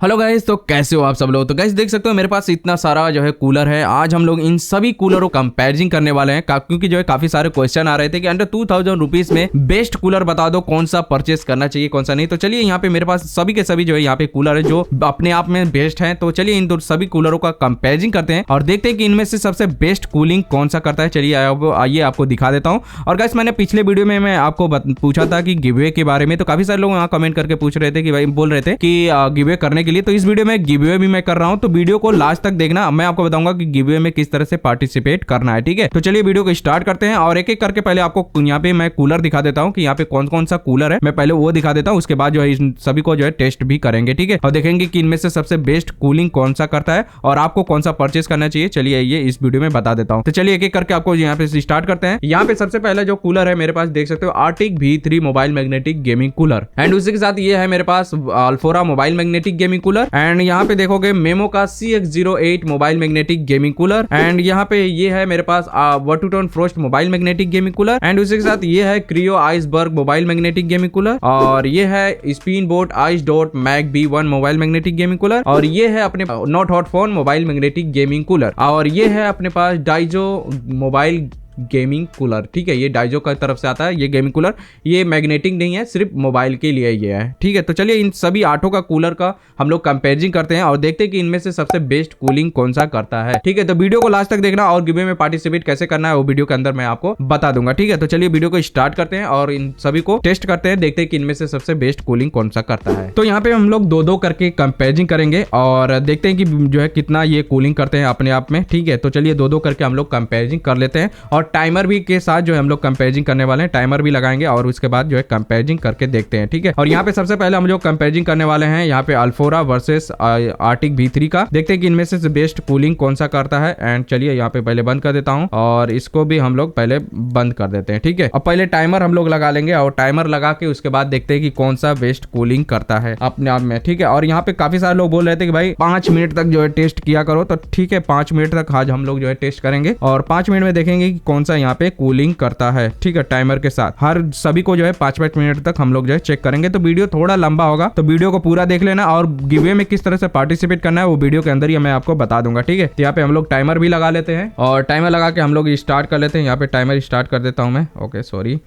Hello guys, तो कैसे हो आप सब लोग। तो गाइस देख सकते हो मेरे पास इतना सारा जो है कूलर है। आज हम लोग इन सभी कूलरों को कंपैरिजन करने वाले हैं क्योंकि जो है काफी सारे क्वेश्चन आ रहे थे कि अंडर 2000 रुपीज में बेस्ट कूलर बता दो, कौन सा परचेस करना चाहिए कौन सा नहीं। तो चलिए यहाँ पे मेरे पास सभी के सभी जो है यहाँ पे कूलर है जो अपने आप में बेस्ट है। तो चलिए इन सभी कूलरों का कंपेरिजन करते हैं और देखते हैं कि इनमें से सबसे बेस्ट कूलिंग कौन सा करता है। चलिए आइए आपको दिखा देता हूँ। और गाइस मैंने पिछले वीडियो में मैं आपको पूछा था कि गिवअवे के बारे में, तो काफी सारे लोग यहाँ कमेंट करके पूछ रहे थे कि भाई बोल रहे थे कि गिवअवे करने के लिए। तो इस वीडियो में गिवअवे भी मैं कर रहा हूं, तो वीडियो को लास्ट तक देखना। मैं आपको बताऊंगा कि गिवअवे में किस तरह से पार्टिसिपेट करना है। ठीक है, तो चलिए वीडियो को स्टार्ट करते हैं और एक एक करके पहले आपको यहाँ पे मैं कूलर दिखा देता हूं कि यहाँ पे कौन कौन सा कूलर है। मैं पहले वो दिखा देता हूं, उसके बाद जो है इन सभी को जो है टेस्ट भी करेंगे। ठीक है, और देखेंगे कि इनमें से सबसे बेस्ट कूलिंग कौन सा करता है और आपको कौन सा परचेस करना चाहिए। चलिए ये इस वीडियो में बता देता हूँ। तो चलिए एक एक करके आपको यहाँ पे स्टार्ट करते हैं। यहाँ पे सबसे पहले जो कूलर है मेरे पास देख सकते हो Arctic V3 mobile magnetic gaming cooler, and उसी के साथ ये है मेरे पास अल्फोरा mobile magnetic gaming cooler, and यहाँ पे देखोगे मेमो का CX08 mobile magnetic gaming cooler, and यहाँ पे ये है मेरे पास वर्टूटन frost mobile magnetic gaming cooler, and उसी के साथ ये है Cryo iceberg mobile magnetic gaming cooler, और ये है spin boat ice dot mag B1 mobile magnetic gaming cooler, और ये है अपने not hot phone mobile magnetic gaming cooler, और ये है अपने पास डाइजो मोबाइल गेमिंग कूलर। ठीक है, ये डाइजो का तरफ से आता है ये गेमिंग कूलर। ये मैग्नेटिक नहीं है, सिर्फ मोबाइल के लिए ये है। ठीक है, तो चलिए इन सभी आठों का कूलर का हम लोग कंपेरिजन करते हैं और देखते हैं कि इनमें से सबसे बेस्ट कूलिंग कौन सा करता है। ठीक है, तो वीडियो को लास्ट तक देखना और गिवे में पार्टिसिपेट कैसे करना है वो वीडियो के अंदर मैं आपको बता दूंगा। ठीक है, तो चलिए वीडियो को स्टार्ट करते हैं और इन सभी को टेस्ट करते हैं, देखते हैं कि इनमें से सबसे बेस्ट कूलिंग कौन सा करता है। तो यहाँ पे हम लोग दो दो करके कंपेरिजन करेंगे और देखते हैं कि जो है कितना ये कूलिंग करते हैं अपने आप में। ठीक है, तो चलिए दो दो करके हम लोग कंपेरिजन कर लेते हैं और टाइमर भी के साथ जो है हम लोग कंपेरिजन करने वाले हैं। टाइमर भी लगाएंगे और उसके बाद जो है कंपेरिजन करके देखते हैं। ठीक है, और यहाँ पे सबसे पहले हम लोग कंपेरिजन करने वाले हैं यहाँ पे अल्फोरा वर्सेस आर्टिक V3 का। देखते हैं कि इनमें से बेस्ट कूलिंग कौन सा करता है। एंड चलिए यहाँ पे पहले बंद कर देता हूँ और इसको भी हम लोग पहले बंद कर देते हैं। ठीक है, अब पहले टाइमर हम लोग लगा लेंगे और टाइमर लगा के उसके बाद देखते हैं कि कौन सा बेस्ट कूलिंग करता है अपने आप में। ठीक है, और यहाँ पे काफी सारे लोग बोल रहे थे कि भाई 5 मिनट तक जो है टेस्ट किया करो, तो ठीक है 5 मिनट तक आज हम लोग जो है टेस्ट करेंगे और 5 मिनट में देखेंगे कि कौन सा यहाँ पे कूलिंग करता है। ठीक है, टाइमर के साथ हर सभी को जो है 5-5 मिनट तक हम लोग जो है चेक करेंगे। तो वीडियो थोड़ा लंबा होगा, तो वीडियो को पूरा देख लेना और गिवे में किस तरह से पार्टिसिपेट करना है वो वीडियो के अंदर ही मैं आपको बता दूंगा। ठीक है, तो यहाँ पे हम लोग टाइमर भी लगा लेते हैं और टाइमर लगा के हम लोग स्टार्ट कर लेते हैं। यहाँ पे टाइमर स्टार्ट कर देता हूँ मैं। ओके सॉरी,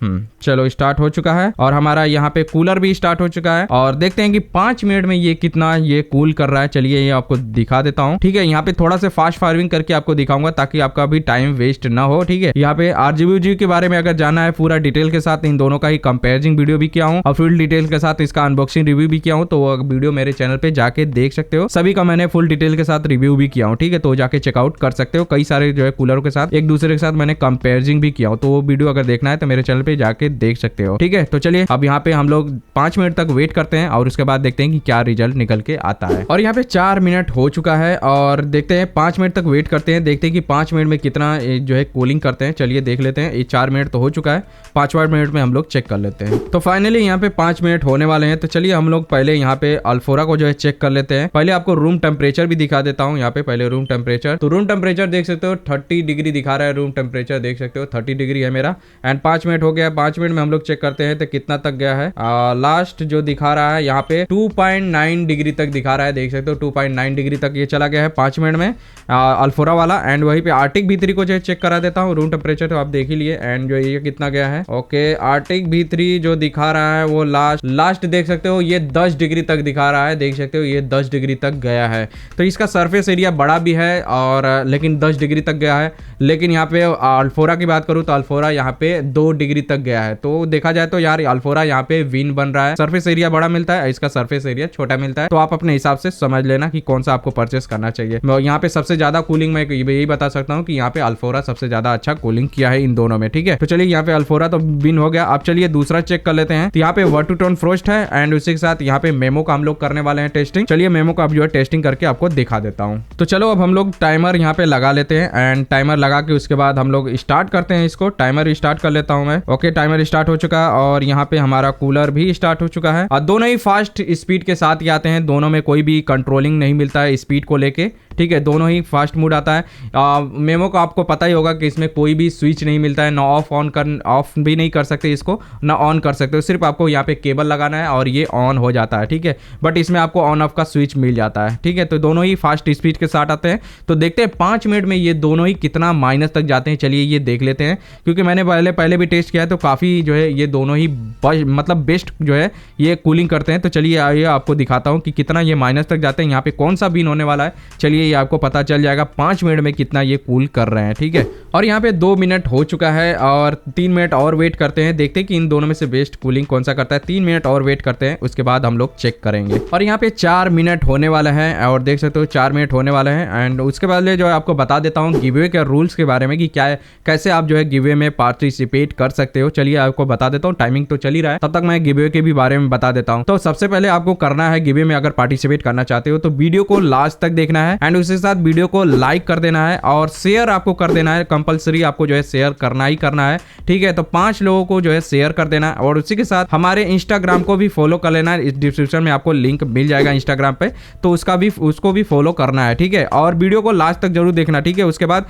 चलो स्टार्ट हो चुका है और हमारा यहाँ पे कूलर भी स्टार्ट हो चुका है और देखते हैं कि 5 मिनट में ये कितना ये कूल कर रहा है। चलिए ये आपको दिखा देता हूँ। ठीक है, यहाँ पे थोड़ा सा फास्ट फार्मिंग करके आपको दिखाऊंगा ताकि आपका भी टाइम वेस्ट ना हो। ठीक है, यहाँ पे RGB के बारे में अगर जाना है पूरा डिटेल के साथ इन दोनों का ही कंपेरिजन वीडियो भी किया हूं और फुल डिटेल के साथ इसका अनबॉक्सिंग रिव्यू भी किया हूं, तो वो वीडियो मेरे चैनल पे जाके देख सकते हो। सभी का मैंने फुल डिटेल के साथ रिव्यू भी किया हूं। ठीक है, तो जाके चेकआउट कर सकते हो। कई सारे जो है कूलरों के साथ एक दूसरे के साथ मैंने कंपेरिजन भी किया हूं, तो वो वीडियो अगर देखना है तो मेरे चैनल पे जाके देख सकते हो। ठीक है, तो चलिए अब यहाँ पे हम लोग 5 मिनट तक वेट करते हैं और उसके बाद देखते हैं कि क्या रिजल्ट निकल के आता है। और यहाँ पे 4 मिनट हो चुका है और देखते हैं 5 मिनट तक वेट करते हैं, देखते हैं कि 5 मिनट में कितना जो है कूलिंग करते हैं। चलिए देख लेते हैं। ये 4 मिनट तो हो चुका है, 5वां मिनट में हम लोग चेक कर लेते हैं। तो फाइनली यहाँ पे 5 मिनट होने वाले हैं, तो चलिए हम लोग पहले यहाँ पे अल्फोरा को जो है चेक कर लेते हैं। पहले आपको रूम टेम्परेचर भी दिखा देता हूँ। यहाँ पे पहले रूम टेम्परेचर, तो रूम टेम्परेचर देख सकते हो 30 डिग्री दिखा रहा है। रूम टेम्परेचर देख सकते हो 30 डिग्री है मेरा। एंड 5 मिनट हो गया। 5 मिनट में हम लोग चेक करते हैं तो कितना तक गया है। लास्ट जो दिखा रहा है यहाँ पे 2.9 डिग्री तक दिखा रहा है। देख सकते हो 2.9 डिग्री तक ये चला गया है 5 मिनट में अल्फोरा वाला। एंड वहीं पे आर्टिक V3 को जो है चेक करा देता हूँ। रूम टेम्परेचर तो आप देख ही लिए। एंड जो ये कितना गया है। ओके, आर्टिक V3 जो दिखा रहा है वो लास्ट देख सकते हो ये 10 डिग्री तक दिखा रहा है। देख सकते हो ये 10 डिग्री तक गया है। तो इसका सरफेस एरिया बड़ा भी है और लेकिन 10 डिग्री तक गया है। लेकिन यहाँ पे अल्फोरा की बात करूँ तो अल्फोरा यहाँ पे 2 डिग्री तक गया है। तो देखा जाए तो यार अल्फोरा यहाँ पे विन बन रहा है। सरफेस एरिया बड़ा मिलता है, इसका सरफेस एरिया छोटा मिलता है। तो आप अपने हिसाब से समझ लेना कि कौन सा आपको परचेस करना चाहिए। यहाँ पे सबसे ज्यादा कूलिंग मैं यही बता सकता हूँ कि यहाँ पे अल्फोरा सबसे ज्यादा अच्छा कूलिंग किया है इन दोनों में। ठीक है, तो चलिए यहाँ पे अल्फोरा तो विन हो गया। अब चलिए दूसरा चेक कर लेते हैं। तो यहाँ पे वर्टूटन फ्रोस्ट है एंड उसी के साथ यहाँ पे मेमो का हम लोग करने वाले हैं टेस्टिंग। चलिए मेमो का अब जो है टेस्टिंग करके आपको दिखा देता हूँ। तो चलो अब हम लोग टाइमर यहाँ पे लगा लेते हैं एंड टाइमर लगा के उसके बाद हम लोग स्टार्ट करते हैं इसको। टाइमर स्टार्ट कर लेता हूँ मैं। ओके, टाइमर स्टार्ट हो चुका है और यहाँ पे हमारा कूलर भी स्टार्ट हो चुका है। और दोनों ही फास्ट स्पीड के साथ ही आते हैं। दोनों में कोई भी कंट्रोलिंग नहीं मिलता है स्पीड को लेके। ठीक है, दोनों ही फास्ट मूड आता है। मेमो का आपको पता ही होगा कि इसमें कोई कोई भी स्विच नहीं मिलता है, ना ऑफ भी नहीं कर सकते इसको, ना ऑन कर सकते हो। सिर्फ आपको यहाँ पे केबल लगाना है और ये ऑन हो जाता है, ठीक है। बट इसमें आपको ऑन ऑफ का स्विच मिल जाता है, ठीक है। तो दोनों ही फास्ट स्पीड के साथ आते हैं। तो देखते हैं 5 मिनट में ये दोनों ही कितना माइनस तक जाते हैं। चलिए ये देख लेते हैं, क्योंकि मैंने पहले भी टेस्ट किया है, तो काफ़ी जो है ये दोनों ही मतलब बेस्ट जो है ये कूलिंग करते हैं। तो चलिए आइए आपको दिखाता हूँ कि कितना ये माइनस तक जाते हैं। यहाँ पे कौन सा बिन होने वाला है, चलिए ये आपको पता चल जाएगा 5 मिनट में कितना ये कूल कर रहे हैं, ठीक है। और यहाँ पे 2 मिनट हो चुका है और 3 मिनट और वेट करते हैं, देखते हैं कि इन दोनों में से बेस्ट कूलिंग कौन सा करता है। 3 मिनट और वेट करते हैं, उसके बाद हम लोग चेक करेंगे। और यहाँ पे 4 मिनट होने वाला है और देख सकते हो 4 मिनट होने वाले हैं। एंड उसके बाद जो है आपको बता देता हूँ गिवअवे के रूल्स के बारे में कि क्या है, कैसे आप जो है गिवअवे में पार्टिसिपेट कर सकते हो। चलिए आपको बता देता हूँ, टाइमिंग तो चल ही रहा है, तब तक मैं गिवअवे के भी बारे में बता देता हूँ। तो सबसे पहले आपको करना है, गिवअवे में अगर पार्टिसिपेट करना चाहते हो तो वीडियो को लास्ट तक देखना है एंड उसके साथ वीडियो को लाइक कर देना है और शेयर आपको कर देना है। कंपलसरी आपको जो है शेयर करना ही करना है, ठीक है। तो 5 लोगों को जो है शेयर कर देना है और उसी के साथ हमारे इंस्टाग्राम को भी फॉलो कर लेना है। इस डिस्क्रिप्शन में आपको लिंक मिल जाएगा इंस्टाग्राम पे, तो उसको भी फॉलो करना है, ठीक है। और वीडियो को लास्ट तक जरूर देखना, ठीक है। उसके बाद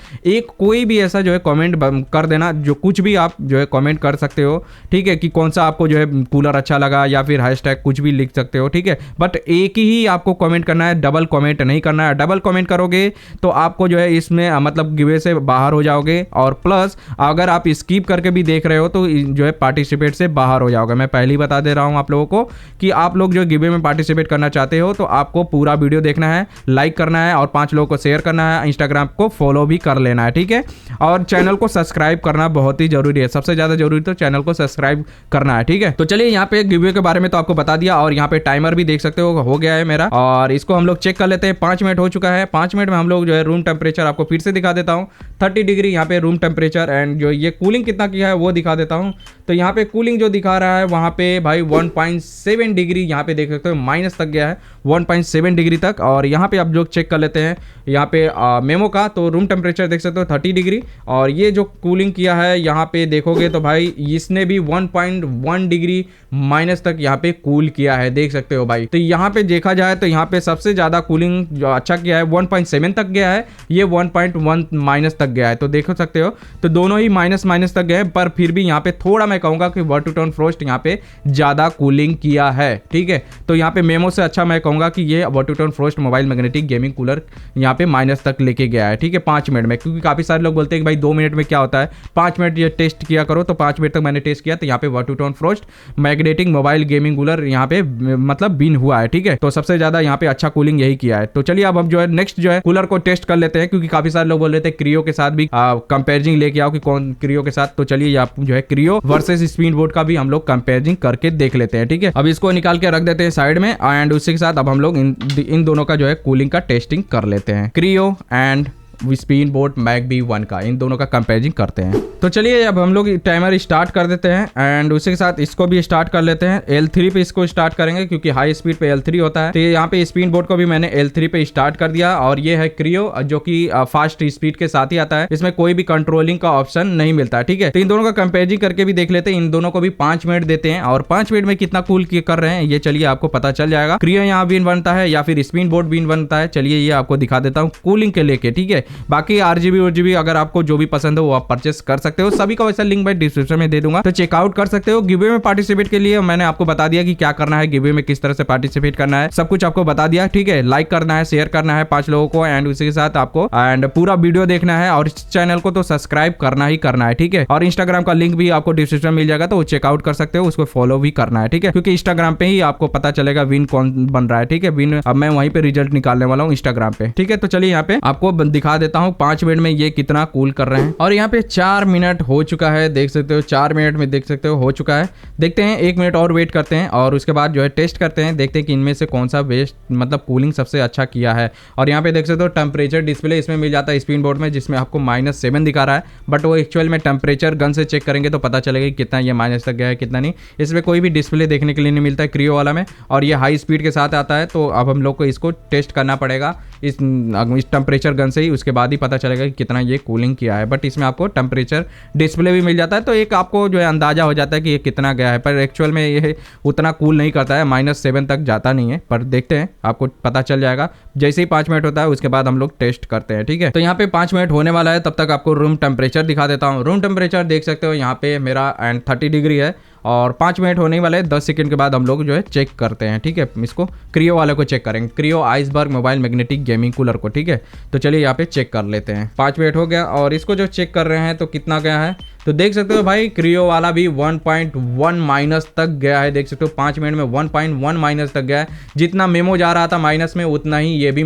कोई भी ऐसा जो है कमेंट कर देना, जो कुछ भी आप जो है कमेंट कर सकते हो, ठीक है, कि कौन सा आपको जो है कूलर अच्छा लगा या फिर हैशटैग कुछ भी लिख सकते हो, ठीक है। बट एक ही आपको कमेंट करना है, डबल कमेंट नहीं करना है। डबल कमेंट करोगे तो आपको जो है इसमें मतलब गिवे से बाहर हो जाओगे और प्लस अगर आप स्किप करके भी देख रहे हो तो जो है पार्टिसिपेट से बाहर हो जाओगे। मैं पहले ही बता दे रहा हूं आप लोगों को कि आप लोग जो गिवे में पार्टिसिपेट करना चाहते हो तो आपको पूरा वीडियो देखना है, लाइक करना है और 5 लोगों को शेयर करना है, इंस्टाग्राम को फॉलो भी कर लेना है, ठीक है। और चैनल को सब्सक्राइब करना बहुत ही जरूरी है, सबसे ज्यादा जरूरी तो चैनल को सब्सक्राइब करना है, ठीक है। तो चलिए यहाँ पे गिवे के बारे में तो आपको बता दिया और यहाँ पे टाइमर भी देख सकते हो गया है मेरा और इसको हम लोग चेक कर लेते हैं। 5 मिनट हो चुका है। 5 मिनट में हम लोग जो है रूम टेम्परेचर आपको फिर से दिखा देता हूँ, 30 डिग्री यहाँ पे रूम टेम्परेचर एंड जो ये कूलिंग कितना किया है वो दिखा देता हूँ। तो यहाँ पे कूलिंग जो दिखा रहा है वहाँ पे भाई 1.7 डिग्री यहाँ पे देख सकते हो माइनस तक गया है 1.7 डिग्री तक। और यहाँ पे आप लोग चेक कर लेते हैं यहाँ पे मेमो का, तो रूम टेम्परेचर देख सकते हो 30 डिग्री और ये जो कूलिंग किया है यहाँ पे देखोगे तो भाई इसने भी 1.1 डिग्री माइनस तक यहाँ पे कूल किया है, देख सकते हो भाई। तो यहाँ पे देखा जाए तो यहाँ पे सबसे ज्यादा कूलिंग जो अच्छा किया है 1.7 तक गया है, ये 1.1 माइनस तक गया है, तो देख सकते हो। तो दोनों ही माइनस तक गए, पर फिर भी यहाँ पे थोड़ा मैं कहूंगा कि वर्टूटोन फ्रोस्ट यहाँ पे ज्यादा कूलिंग किया है, ठीक है। तो यहाँ पे मेमो से अच्छा मैं कहूंगा कि ये वर्टूटोन frost mobile magnetic gaming cooler यहाँ पे माइनस तक लेके गया है, ठीक है, 5 मिनट में। क्योंकि काफी सारे लोग बोलते हैं कि भाई 2 मिनट में क्या होता है, 5 मिनट ये टेस्ट किया करो, तो 5 मिनट तक मैंने टेस्ट किया तो यहाँ पे वर्टूटोन frost magnetic mobile gaming cooler यहाँ पे मतलब बिन हुआ है, ठीक है। तो सबसे ज्यादा यहाँ पे अच्छा कूलिंग यही किया है। तो चलिए अब हम जो है नेक्स्ट जो है कूलर को टेस्ट कर लेते हैं, क्योंकि काफी सारे लोग बोल रहे थे क्रियो के साथ भी कंपेरिजन लेके आओ कि कौन क्रियो के साथ। तो चलिए आप जो है क्रियो वर्सेस स्पिन बोर्ड का भी हम लोग कंपेरिजन करके देख लेते हैं, ठीक है। अब इसको निकाल के रख देते हैं साइड में एंड उसी के साथ अब हम लोग इन दोनों का जो है कूलिंग का टेस्टिंग कर लेते हैं, Cryo and spin board mag B1 का, इन दोनों का कंपेरिजन करते हैं। तो चलिए अब हम लोग टाइमर स्टार्ट कर देते हैं एंड उसी के साथ इसको भी स्टार्ट कर लेते हैं। L3 पे इसको स्टार्ट करेंगे क्योंकि हाई स्पीड पे L3 होता है। तो यहाँ पे स्पिन बोर्ड को भी मैंने L3 पे स्टार्ट कर दिया और ये है क्रियो जो कि फास्ट स्पीड के साथ ही आता है, इसमें कोई भी कंट्रोलिंग का ऑप्शन नहीं मिलता है, ठीक है। तो इन दोनों का कंपेरिजन करके भी देख लेते हैं। इन दोनों को भी 5 मिनट देते हैं और 5 मिनट में कितना कूल कर रहे हैं ये चलिए आपको पता चल जाएगा। क्रियो यहाँ बिन बनता है या फिर स्पिन बोर्ड बिन बनता है, चलिए ये आपको दिखा देता हूँ कूलिंग के लेके, ठीक है। बाकी RGB अगर आपको जो भी पसंद हो वो आप परचेस कर सकते हो, सभी का वैसा लिंक मैं डिस्क्रिप्शन में दे दूंगा, तो चेकआउट कर सकते हो। गिवे में पार्टिसिपेट के लिए मैंने आपको बता दिया कि क्या करना है, गिवे में किस तरह से पार्टिसिपेट करना है, सब कुछ आपको बता दिया, ठीक है। लाइक करना है, शेयर करना है 5 लोगों को एंड उसी के साथ आपको एंड पूरा वीडियो देखना है और इस चैनल को तो सब्सक्राइब करना ही करना है, ठीक है। और इंस्टाग्राम का लिंक भी आपको डिस्क्रिप्शन में मिल जाएगा, तो वो चेकआउट कर सकते हो, उसको फॉलो भी करना है, ठीक है। क्योंकि इंस्टाग्राम पे ही आपको पता चलेगा विन कौन बन रहा है, ठीक है। विन अब मैं वहीं पे रिजल्ट निकालने वाला हूँ इंस्टाग्राम पे, ठीक है। तो चलिए यहाँ पे आपको दिखा देता हूँ 5 मिनट में ये कितना कूल कर रहे हैं। और यहाँ पे 4 मिनट हो चुका है, देख सकते हो 4 मिनट में देख सकते हो चुका है। देखते हैं 1 मिनट और वेट करते हैं और उसके बाद जो है टेस्ट करते हैं, देखते हैं कि इनमें से कौन सा बेस्ट मतलब कूलिंग सबसे अच्छा किया है। और यहाँ पे देख सकते हो टेम्परेचर डिस्प्ले इसमें मिल जाता है स्पिन बोर्ड में, जिसमें आपको -7 दिखा रहा है, बट वो एक्चुअल में टेम्परेचर गन से चेक करेंगे तो पता चलेगा कि कितना ये माइनस तक गया है कितना नहीं। इसमें कोई भी डिस्प्ले देखने के लिए नहीं मिलता है क्रियो वाला में, और ये हाई स्पीड के साथ आता है। तो अब हम लोग को इसको टेस्ट करना पड़ेगा इस टेम्परेचर गन से ही, उसके उसके बाद ही पता चलेगा कि कितना ये कूलिंग किया है। बट इसमें आपको टेम्परेचर डिस्प्ले भी मिल जाता है, तो एक आपको जो है अंदाज़ा हो जाता है कि ये कितना गया है। पर एक्चुअल में ये उतना कूल नहीं करता है, -7 तक जाता नहीं है। पर देखते हैं, आपको पता चल जाएगा जैसे ही 5 मिनट होता है उसके बाद हम लोग टेस्ट करते हैं, ठीक है। तो यहाँ पे 5 मिनट होने वाला है, तब तक आपको रूम टेम्परेचर दिखा देता हूँ। रूम टेम्परेचर देख सकते हो यहाँ पे मेरा 30 डिग्री है और 5 मिनट होने वाले हैं। 10 सेकंड के बाद हम लोग जो है चेक करते हैं, ठीक है। इसको क्रियो वाले को चेक करेंगे, Cryo iceberg mobile magnetic gaming cooler को, ठीक है। तो चलिए यहाँ पे चेक कर लेते हैं। 5 मिनट हो गया और इसको जो चेक कर रहे हैं तो कितना गया है, तो देख सकते हो भाई क्रियो वाला भी 1.1 माइनस तक गया है। देख सकते हो 5 मिनट में 1.1 माइनस तक गया है। जितना मेमो जा रहा था माइनस में, उतना ही ये भी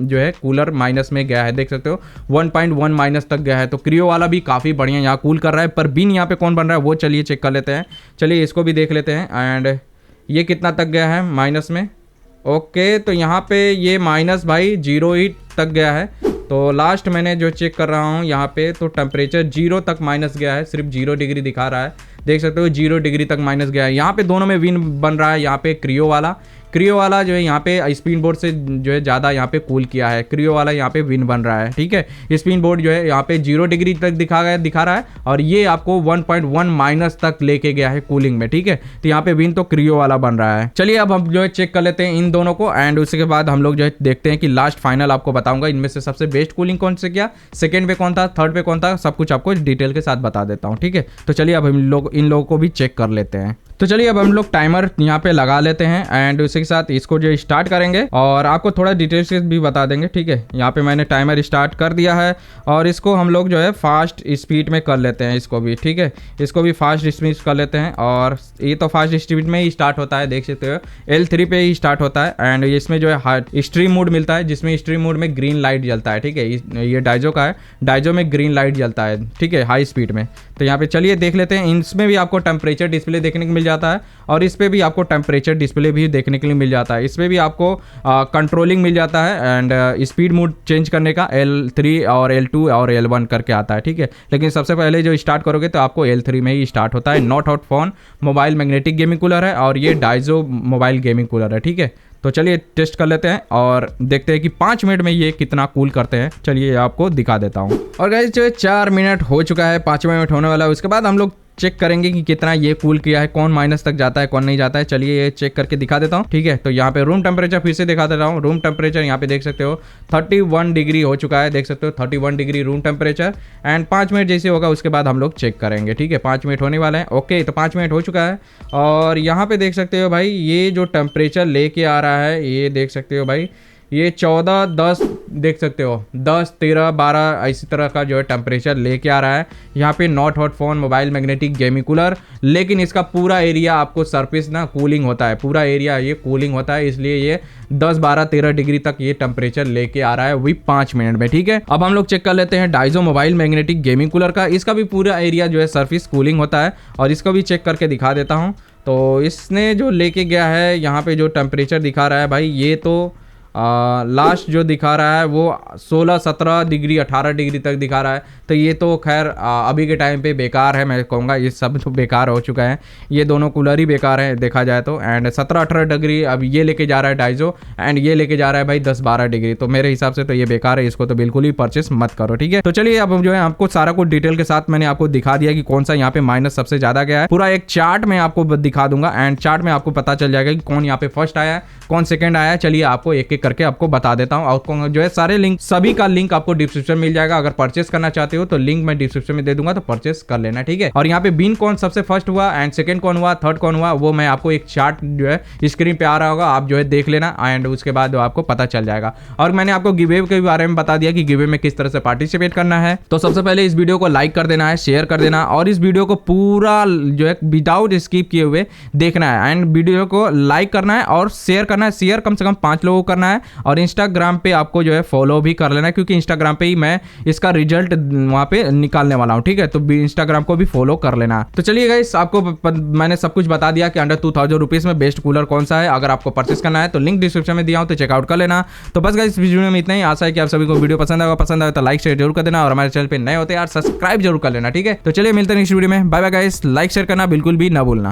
जो है कूलर माइनस में गया है। देख सकते हो 1.1 माइनस तक गया है। तो क्रियो वाला भी काफ़ी बढ़िया यहाँ कूल कर रहा है। पर बिन यहाँ पे कौन बन रहा है वो चलिए चेक कर लेते हैं। चलिए इसको भी देख लेते हैं। एंड ये कितना तक गया है माइनस में, ओके। तो यहाँ पे ये माइनस भाई 0 ही तक गया है। तो लास्ट मैंने जो चेक कर रहा हूँ यहाँ पे, तो टेम्परेचर 0 तक माइनस गया है, सिर्फ 0 डिग्री दिखा रहा है। देख सकते हो 0 डिग्री तक माइनस गया है। यहाँ पे दोनों में विन बन रहा है। यहाँ पे क्रियो वाला जो है यहाँ पे स्पिन बोर्ड से जो है ज़्यादा यहाँ पे कूल किया है। क्रियो वाला यहाँ पे विन बन रहा है, ठीक है। स्पिन बोर्ड जो है यहाँ पे 0 डिग्री तक दिखा रहा है और ये आपको 1.1 माइनस तक लेके गया है कूलिंग में, ठीक है। तो यहाँ पे विन तो क्रियो वाला बन रहा है। चलिए अब हम जो है चेक कर लेते हैं इन दोनों को एंड उसके बाद हम लोग जो है देखते हैं कि लास्ट फाइनल आपको बताऊंगा इनमें से सबसे बेस्ट कूलिंग कौन से किया, सेकेंड पे कौन था, थर्ड पे कौन था, सब कुछ आपको डिटेल के साथ बता देता हूँ, ठीक है। तो चलिए अब हम लोग इन लोगों को भी चेक कर लेते हैं। तो चलिए अब हम लोग टाइमर यहाँ पे लगा लेते हैं एंड उसी के साथ इसको जो स्टार्ट करेंगे और आपको थोड़ा डिटेल से भी बता देंगे, ठीक है। यहाँ पे मैंने टाइमर स्टार्ट कर दिया है और इसको हम लोग जो है फास्ट स्पीड में कर लेते हैं इसको भी, ठीक है। इसको भी फास्ट स्पीड कर लेते हैं और ये तो फास्ट स्पीड में ही स्टार्ट होता है, देख सकते हो L3 पे ही स्टार्ट होता है। एंड इसमें जो है स्ट्रीम मोड मिलता है, जिसमें स्ट्रीम मोड में ग्रीन लाइट जलता है, ठीक है। ये डाइजो का है, डाइजो में ग्रीन लाइट जलता है, ठीक है, हाई स्पीड में। तो यहाँ पे चलिए देख लेते हैं। इसमें भी आपको टेम्परेचर डिस्प्ले देखने को मिल जाता है और इस पे भी आपको टेम्परेचर डिस्प्ले भी देखने के लिए मिल जाता है। इसमें भी आपको कंट्रोलिंग मिल जाता है एंड स्पीड मोड चेंज करने का L3 और L2 और L1 करके आता है, ठीक है। लेकिन सबसे पहले जो स्टार्ट करोगे तो आपको L3 में ही स्टार्ट होता है। Not hot phone mobile magnetic gaming cooler है और ये डाइजो मोबाइल गेमिंग कूलर है, ठीक है। तो चलिए टेस्ट कर लेते हैं और देखते हैं कि 5 मिनट में ये कितना कूल करते हैं। चलिए आपको दिखा देता हूँ। और गाइस जो 4 मिनट हो चुका है, 5वां मिनट होने वाला है। उसके बाद हम लोग चेक करेंगे कि कितना ये कूल किया है, कौन माइनस तक जाता है कौन नहीं जाता है। चलिए ये चेक करके दिखा देता हूँ, ठीक है। तो यहाँ पे रूम टेम्परेचर फिर से दिखा देता हूँ। रूम टेम्परेचर यहाँ पे देख सकते हो 31 डिग्री हो चुका है, देख सकते हो 31 degree room temperature. And 5 minute जैसे होगा उसके बाद हम लोग चेक करेंगे, ठीक है। 5 मिनट होने वाले हैं, ओके। तो 5 मिनट हो चुका है और यहाँ पे देख सकते हो भाई ये जो टेम्परेचर लेके आ रहा है, ये देख सकते हो भाई ये 14, 10 देख सकते हो 10, 13, 12 इसी तरह का जो है टेम्परेचर लेके आ रहा है यहाँ पे। Not hot phone mobile magnetic gaming cooler, लेकिन इसका पूरा एरिया आपको सरफेस ना कूलिंग होता है, पूरा एरिया ये कूलिंग होता है, इसलिए ये 10, 12, 13 डिग्री तक ये टेम्परेचर लेके आ रहा है वही 5 मिनट में, ठीक है। अब हम लोग चेक कर लेते हैं Dizo mobile magnetic gaming cooler का। इसका भी पूरा एरिया जो है सरफेस कूलिंग होता है और इसको भी चेक करके दिखा देता हूँ। तो इसने जो लेके गया है यहाँ पे जो टेम्परेचर दिखा रहा है भाई, ये तो लास्ट जो दिखा रहा है वो 16, 17 डिग्री 18 डिग्री तक दिखा रहा है। तो ये तो खैर अभी के टाइम पे बेकार है, मैं कहूँगा ये सब तो बेकार हो चुका है, ये दोनों कूलर ही बेकार है देखा जाए तो। एंड 17, 18 डिग्री अब ये लेके जा रहा है डाइजो एंड ये लेके जा रहा है भाई 10, 12 डिग्री। तो मेरे हिसाब से तो ये बेकार है, इसको तो बिल्कुल ही परचेस मत करो, ठीक है। तो चलिए अब जो है आपको सारा कुछ डिटेल के साथ मैंने आपको दिखा दिया कि कौन सा यहाँ पे माइनस सबसे ज्यादा गया है। पूरा एक चार्ट में आपको दिखा दूंगा एंड चार्ट में आपको पता चल जाएगा कि कौन यहाँ पे फर्स्ट आया है कौन सेकंड आया है। चलिए आपको एक एक करके आपको बता देता हूँ और जो है सारे लिंक सभी का लिंक आपको डिस्क्रिप्शन मिल जाएगा। अगर परचेस करना चाहते हो तो लिंक मैं डिस्क्रिप्शन में दे दूंगा, तो परचेस कर लेना, ठीक है। और यहाँ पे बिन कौन सबसे फर्स्ट हुआ एंड सेकंड कौन हुआ, थर्ड कौन हुआ, वो मैं आपको एक चार्ट जो है स्क्रीन पे आ रहा होगा, आप जो है देख लेना एंड उसके बाद आपको पता चल जाएगा। और मैंने आपको गिव के बारे में बता दिया कि गिव में किस तरह से पार्टिसिपेट करना है। तो सबसे पहले इस वीडियो को लाइक कर देना है, शेयर कर देना और इस वीडियो को पूरा जो है विदाउट स्किप किए हुए देखना है एंड वीडियो को लाइक करना है और शेयर करना है। शेयर कम से कम 5 लोगों को करना है और इंस्टाग्राम पे आपको जो है फॉलो भी कर लेना है, क्योंकि इंस्टाग्राम पे ही मैं इसका रिजल्ट वहां पे निकालने वाला हूं, ठीक है। तो इंस्टाग्राम को भी फॉलो कर लेना। तो चलिए गाइस आपको मैंने सब कुछ बता दिया कि अंडर 2000 रुपीज में बेस्ट कूलर कौन सा है। अगर आपको परचेस करना है तो लिंक डिस्क्रिप्शन में दिया हूं, तो चेकआउट कर लेना। तो बस गाइस वीडियो में इतना ही, आशा है कि आप सभी को वीडियो पसंद आएगा तो लाइक शेयर जरूर कर देना और हमारे चैनल पे नए होते यार सब्सक्राइब जरूर कर लेना, ठीक है। तो चलिए मिलते हैं नेक्स्ट वीडियो में, bye bye guys. Like share करना बिल्कुल भी ना भूलना।